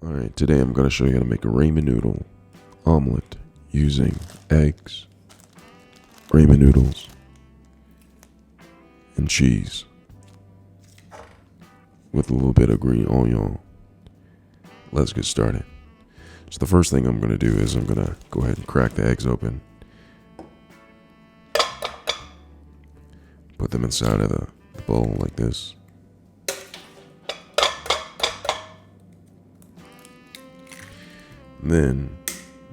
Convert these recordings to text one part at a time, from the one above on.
Alright, today I'm going to show you how to make a ramen noodle omelette using eggs, ramen noodles, and cheese with a little bit of green onion. Let's get started. So the first thing I'm going to do is I'm going to go ahead and crack the eggs open. Put them inside of the bowl like this. Then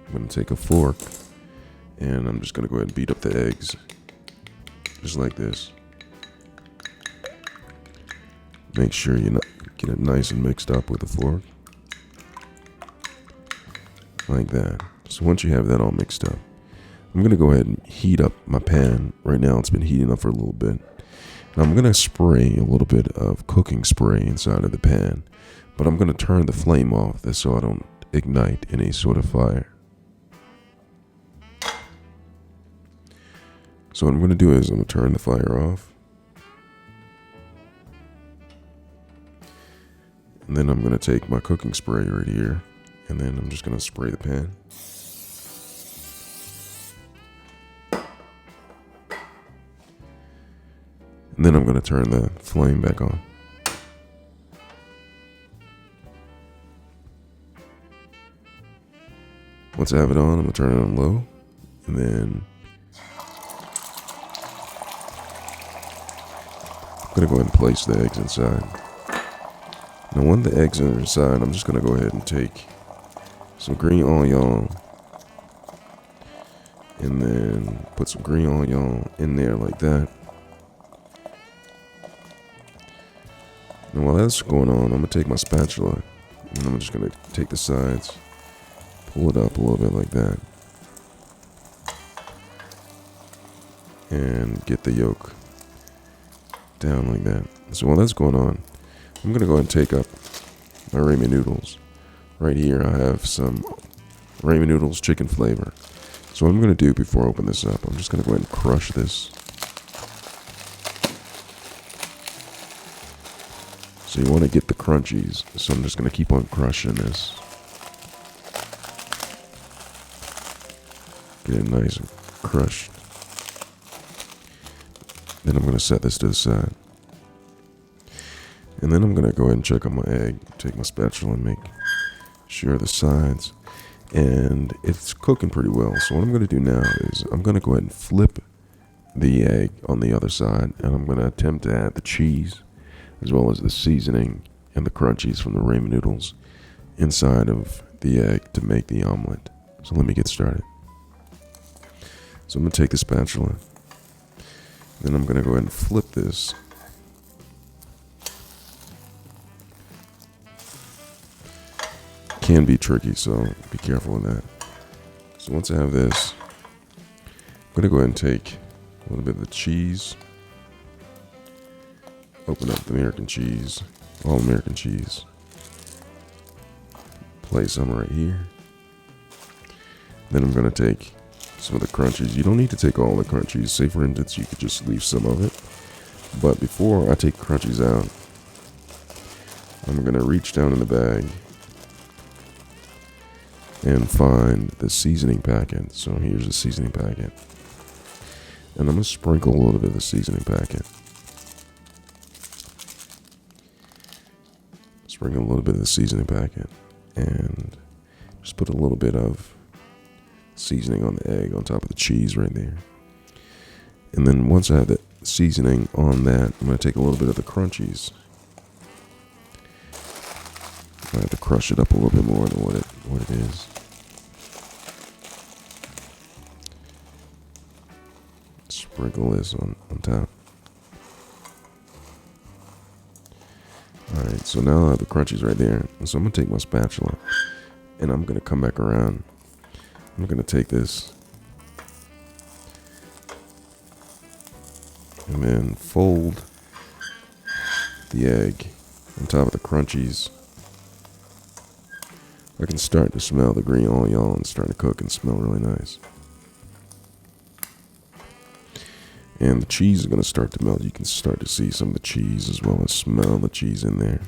I'm going to take a fork and I'm just going to go ahead and beat up the eggs just like this. Make sure you get it nice and mixed up with the fork like that. So once you have that all mixed up, I'm going to go ahead and heat up my pan. Right now it's been heating up for a little bit. Now I'm going to spray a little bit of cooking spray inside of the pan, but I'm going to turn the flame off so I don't ignite any sort of fire. So what I'm going to do is I'm going to turn the fire off. And then I'm going to take my cooking spray right here, and then I'm just going to spray the pan. And then I'm going to turn the flame back on. Once I have it on, I'm going to turn it on low, and then I'm going to go ahead and place the eggs inside. Now when the eggs are inside, I'm just going to go ahead and take some green onion and then put some green onion in there like that. And while that's going on, I'm going to take my spatula and I'm just going to take the sides, pull it up a little bit like that, and get the yolk down like that. So while that's going on, I'm going to go ahead and take up my ramen noodles. Right here I have some ramen noodles chicken flavor. So what I'm going to do before I open this up, I'm just going to go ahead and crush this. So you want to get the crunchies. So I'm just going to keep on crushing this. Get it nice and crushed. Then I'm going to set this to the side. And then I'm going to go ahead and check on my egg. Take my spatula and make sure the sides. And it's cooking pretty well. So what I'm going to do now is I'm going to go ahead and flip the egg on the other side. And I'm going to attempt to add the cheese as well as the seasoning and the crunchies from the ramen noodles inside of the egg to make the omelet. So let me get started. So I'm going to take the spatula. Then I'm going to go ahead and flip this. Can be tricky, so be careful with that. So once I have this, I'm going to go ahead and take a little bit of the cheese. Open up the American cheese, all American cheese. Place some right here. Then I'm going to take some of the crunchies. You don't need to take all the crunchies. Say for instance, you could just leave some of it. But before I take crunchies out, I'm going to reach down in the bag and find the seasoning packet. So here's the seasoning packet. And I'm going to sprinkle a little bit of the seasoning packet. Sprinkle a little bit of the seasoning packet. And just put a little bit of seasoning on the egg on top of the cheese right there. And then once I have the seasoning on that, I'm going to take a little bit of the crunchies. I have to crush it up a little bit more than what it is. Sprinkle this on top. Alright, so now I have the crunchies right there. So I'm going to take my spatula and I'm going to come back around. I'm going to take this and then fold the egg on top of the crunchies. I can start to smell the green onion starting to cook and smell really nice. And the cheese is going to start to melt. You can start to see some of the cheese as well as smell the cheese in there.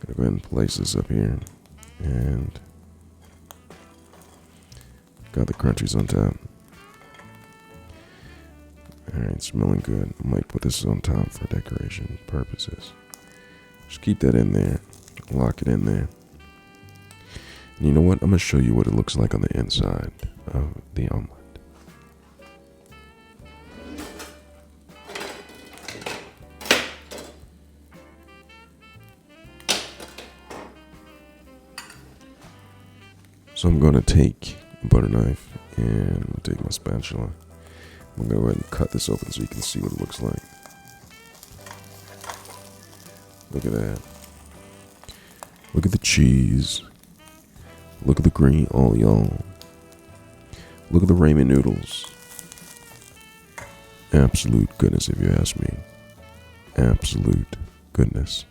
Gonna go ahead and place this up here. And got the crunchies on top. Alright, smelling good. I might put this on top for decoration purposes. Just keep that in there. Lock it in there. And you know what? I'm going to show you what it looks like on the inside of the omelet. So I'm going to take a butter knife and I'm going to take my spatula. I'm going to go ahead and cut this open so you can see what it looks like. Look at that. Look at the cheese. Look at the green y'all. Look at the ramen noodles. Absolute goodness, if you ask me. Absolute goodness.